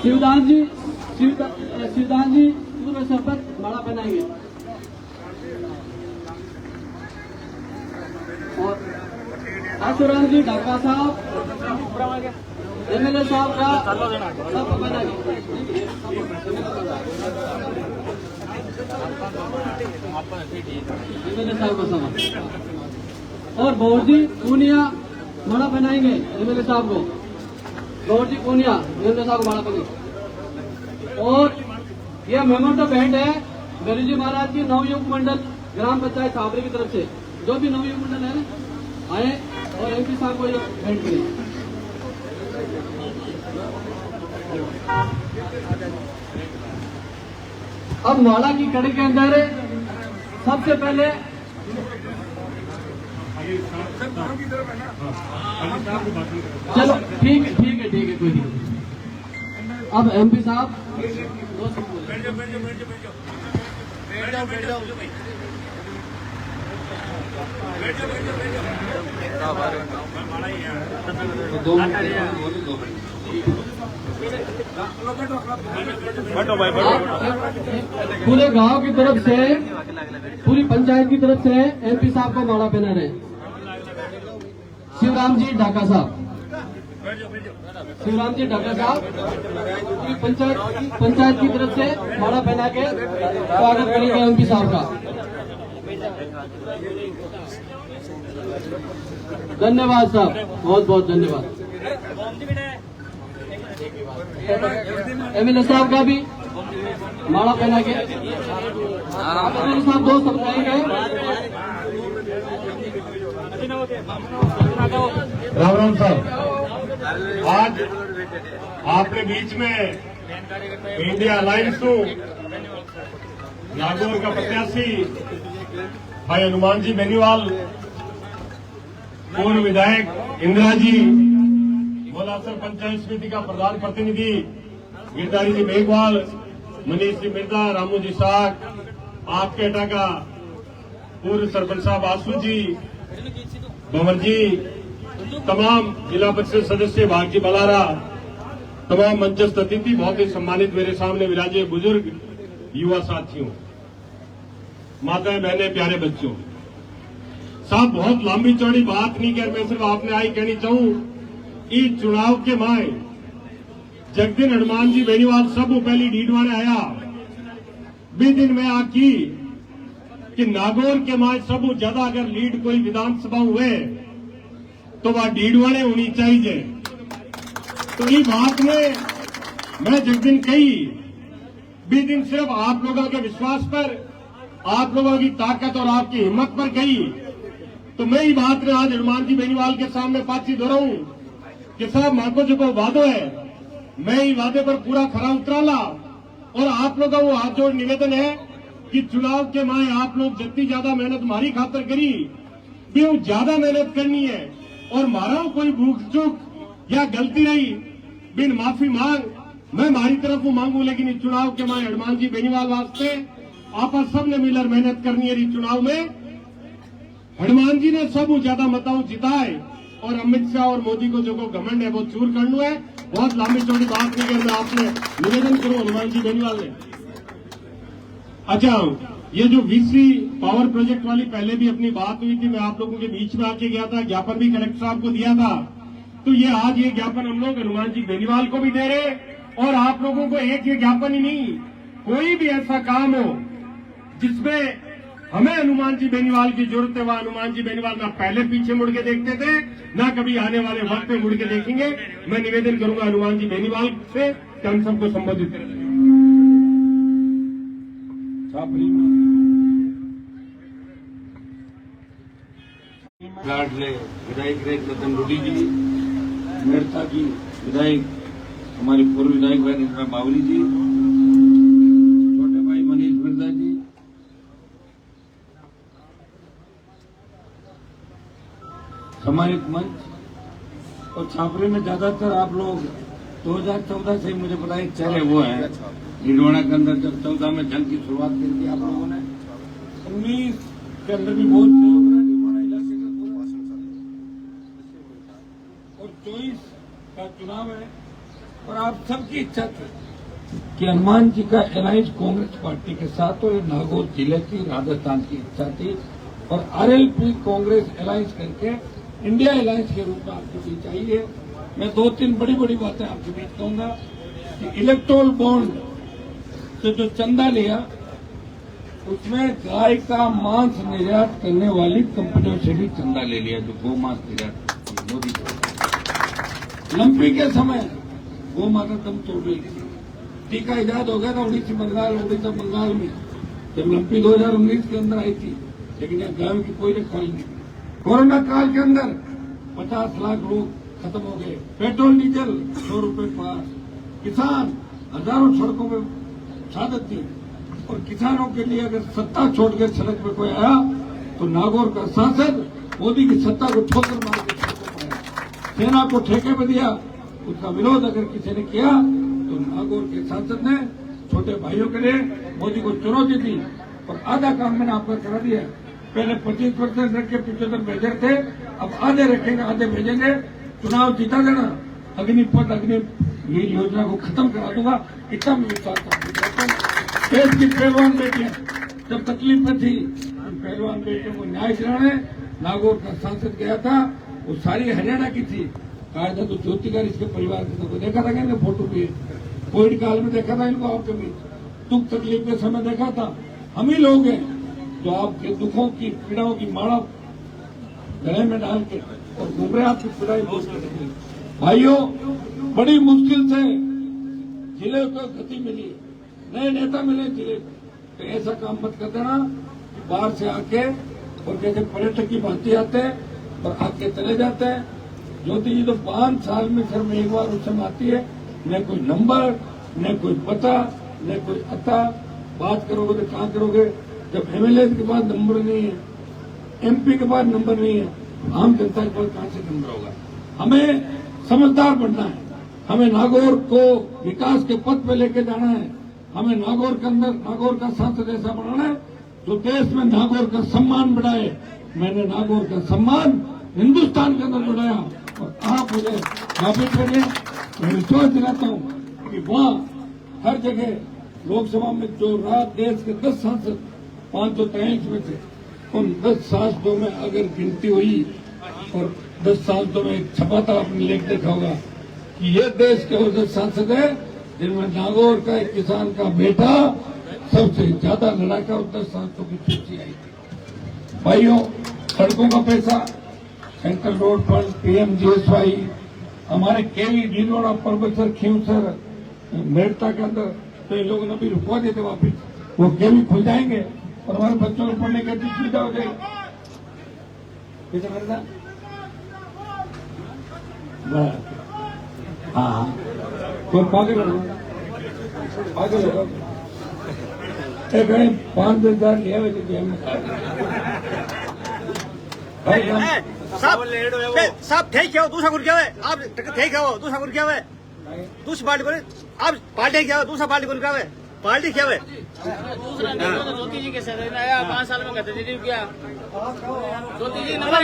शिवदान जी पूर्व सरपंच माला पहनाएंगे। और आशुराम जी ढाका साहब एमएलए साहब का सब पहनाएंगे। एमएलए साहब का सब और गौर जी पूनिया माला पहनाएंगे एमएलए साहब को। गौर जी पूनिया एमएलए साहब को माला पहनाएंगे। और यह मेमोरेंडम भेंट है गरी जी महाराज की नवयुग मंडल ग्राम पंचायत छावरी की तरफ से। जो भी नवयुग मंडल है आए और एमपी साहब को ये भेंट करें। अब माला की कड़ी के अंदर सबसे पहले चलो ठीक है कोई दिक्कत। अब एमपी साहब पूरे गांव की तरफ से पूरी पंचायत की तरफ से एमपी साहब को माला पहना रहे। शिवराम जी ढाका साहब पूरी पंचायत की तरफ से माला पहना के स्वागत करेंगे एमपी साहब का। धन्यवाद साहब, बहुत बहुत धन्यवाद। एमएलए साहब का भी माला पहना के एमएलए साहब दो सब जाएंगे। राम राम साहब, आज आपके बीच में इंडिया अलायंस को नागौर का प्रत्याशी भाई हनुमान जी बेनीवाल, पूर्व विधायक इंदिरा जी, मोलासर पंचायत समिति का प्रधान प्रतिनिधि गिरधारी जी मेघवाल, मनीष जी मिर्जा, रामू जी साग, आपके अड्डा का पूर्व सरपंच साहब आसू जी, भंवर जी, तमाम जिला परिषद सदस्य भागजी बलारा, तमाम मंचस्थ अतिथि, बहुत ही सम्मानित मेरे सामने विराजे बुजुर्ग युवा साथियों, माताएं बहनें, प्यारे बच्चों, साहब बहुत लंबी चौड़ी बात नहीं कर, मैं सिर्फ आपने आई कहनी चाहूं। इस चुनाव के माए जगदिन हनुमान जी बेनीवाल सब पहली डीडवाने आया भी दिन में आकी कि नागौर के माए सब ज्यादा अगर लीड कोई विधानसभा हुए तो वह डीडवाने होनी चाहिए। तो ये बात में मैं जगदिन कही भी दिन सिर्फ आप लोगों के विश्वास पर, आप लोगों की ताकत और आपकी हिम्मत पर कही। तो मैं ये बात में आज हनुमान जी बेनीवाल के सामने बातचीत हो रहा हूं कि साहब माको जो को वादो है, मैं ये वादे पर पूरा खरा उतराला। और आप लोगों का वो हाथ जोड़ निवेदन है कि चुनाव के माए आप लोग जितनी ज्यादा मेहनत हमारी खातर करी भी वो ज्यादा मेहनत करनी है। और मारा कोई भूख चूक या गलती रही बिन माफी मांग, मैं हमारी तरफ वो मांगू, लेकिन इस चुनाव के माए हनुमान जी बेनीवाल वास्ते आप सबने मिलकर मेहनत करनी है। इस चुनाव में हनुमान जी ने सब ज्यादा मताओं जिताए और अमित शाह और मोदी को जो घमंड है वो चूर करना है। बहुत लंबी चौड़ी बात नहीं करना, आपने निवेदन करो हनुमान जी बेनीवाल ने। अच्छा, ये जो वीसी पावर प्रोजेक्ट वाली पहले भी अपनी बात हुई थी, मैं आप लोगों के बीच में आके गया था, ज्ञापन भी कलेक्टर साहब को दिया था। तो ये आज ये ज्ञापन हम लोग हनुमान जी बेनीवाल को भी दे रहे और आप लोगों को एक ये ज्ञापन ही नहीं, कोई भी ऐसा काम हो जिसमें हमें हनुमान जी बेनीवाल की जरूरत है, वह हनुमान जी बेनीवाल ना पहले पीछे मुड़ के देखते थे, ना कभी आने वाले वक्त में मुड़ के देखेंगे। मैं निवेदन करूंगा हनुमान जी बेनीवाल से कि हम सबको संबोधित करें। लाडले विधायक रतन रूडी जी, मेरता की विधायक हमारे पूर्व विधायक भाई इंदिरा बावली जी, छोटे भाई मनीष मिर्जा जी, सम्मानित मंच और छापरे में ज्यादातर आप लोग 2014 से मुझे पता है चेहरे वो हैं भिलवाड़ा के अंदर। जब 14 में जंग की शुरुआत की थी आप लोगों ने, 19 के अंदर भी बहुत सहयोग रहा भिलवाड़ा इलाके का पूरा, और 24 का चुनाव है और आप सबकी इच्छा थी कि हनुमान जी का अलायंस कांग्रेस पार्टी के साथ हो। ये नागौर जिले की, राजस्थान की इच्छा थी और आरएलपी कांग्रेस अलायंस करके इंडिया अलायंस के रूप में आपके बीच आई है। मैं 2-3 बड़ी बड़ी बातें आपके बीच कहूंगा कि इलेक्टोरल बॉन्ड से जो चंदा लिया उसमें गाय का मांस निर्यात करने वाली कंपनियों से भी चंदा ले लिया, जो गौ मांस निर्यात करती है मोदी को। लंपी के समय गौ माता दम तोड़ रही थी, टीका ईजाद हो गया था उड़ीसा बंगाल में, जब लंपी 2019 के अंदर आई थी, लेकिन यहाँ गायों की कोई रखवाली नहीं। कोरोना काल के अंदर 50 लाख लोग खत्म हो गए, पेट्रोल डीजल 100 रुपए पास, किसान हजारों सड़कों में शहादत दी। और किसानों के लिए अगर सत्ता छोड़कर सड़क पे कोई आया तो नागौर का सांसद मोदी की सत्ता को ठोकर मार के सड़कों पर आया। सेना को ठेके पे दिया, उसका विरोध अगर किसी ने किया तो नागौर के सांसद ने छोटे भाइयों के लिए मोदी को चुनौती दी और आधा काम मैंने आपका करा दिया। पहले 25% रख के 75 भेजे थे, अब आधे रखेंगे, आधे भेजेंगे। चुनाव जीता देना, अग्निपथ ये योजना को खत्म करा दूंगा, इतना मैं विश्वास करता हूं। देश की पहलवान बेटियां जब तकलीफ में थी, पहलवान बेटियों को न्याय दिलाने नागौर का सांसद गया था, वो सारी हरियाणा की थी। कहा था तो ज्योतिकर इसके परिवार के सबको देखा था, क्या फोटो भी कोविड काल में देखा था इनको, आपके बीच दुख तकलीफ के समय देखा था। हम ही लोग हैं जो आपके दुखों की पीड़ाओं की माला गले में डाल के और घूम रहे आपकी पीड़ाई दूर करने के लिए। भाइयों, बड़ी मुश्किल से जिले को गति मिली, नए नेता मिले जिले, तो ऐसा काम मत कर देना कि बाहर से आके और जैसे पर्यटक की भांति आते हैं और आके चले जाते हैं। ज्योति जी तो 5 साल में सिर्फ एक बार उस समय आती है, न कोई नंबर, न कोई पता, न कोई अता। बात करोगे तो कहाँ करोगे, जब एमएलए के पास नंबर नहीं है, एमपी के पास नंबर नहीं है, आम जनता के पास कहाँ से नंबर होगा। हमें समझदार बनना है, हमें नागौर को विकास के पथ पे लेके जाना है, हमें नागौर के अंदर नागौर का सांसद ऐसा बनाना है जो देश में नागौर का सम्मान बढ़ाए। मैंने नागौर का सम्मान हिंदुस्तान के अंदर बढ़ाया और आप मुझे साबित करिए। मैं विश्वास दिलाता हूँ कि वहाँ हर जगह लोकसभा में जो रात देश के 10 सांसद 523 में थे, उन 10 सांसदों में अगर गिनती हुई और 10 सांसदों में एक छपा था, आपने लेख देखा होगा कि ये देश के वो 10 सांसद है जिनमें नागौर का एक किसान का बेटा सबसे ज्यादा लड़ाका और 10 सांसदों की सूची आई थी। भाइयों, सड़कों का पैसा, सेंट्रल रोड फंड, पीएमजीएसवाई, हमारे केवी डीलोड़ा परबतसर खींवसर मेड़ता के अंदर तो इन लोगों ने भी रुकवा दिए थे, वापिस वो केवी खुल जाएंगे और हमारे बच्चों को पढ़ने की अच्छी सुविधा हो जाएगी। हाँ, तो पागल होगा, एक 5,000 लिया हुए थे साहब ठीक है, दूसरा गुड़ क्या है आप ठीक है, दूसरा गुड़ क्या है, दूसरी पार्टी बोले आप पार्टी क्या है, दूसरा पार्टी गुड़ क्या है, पार्टी क्या है दूसरा ज्योति जी के सर 5 साल में गद्दारी किया, ज्योति जी नंबर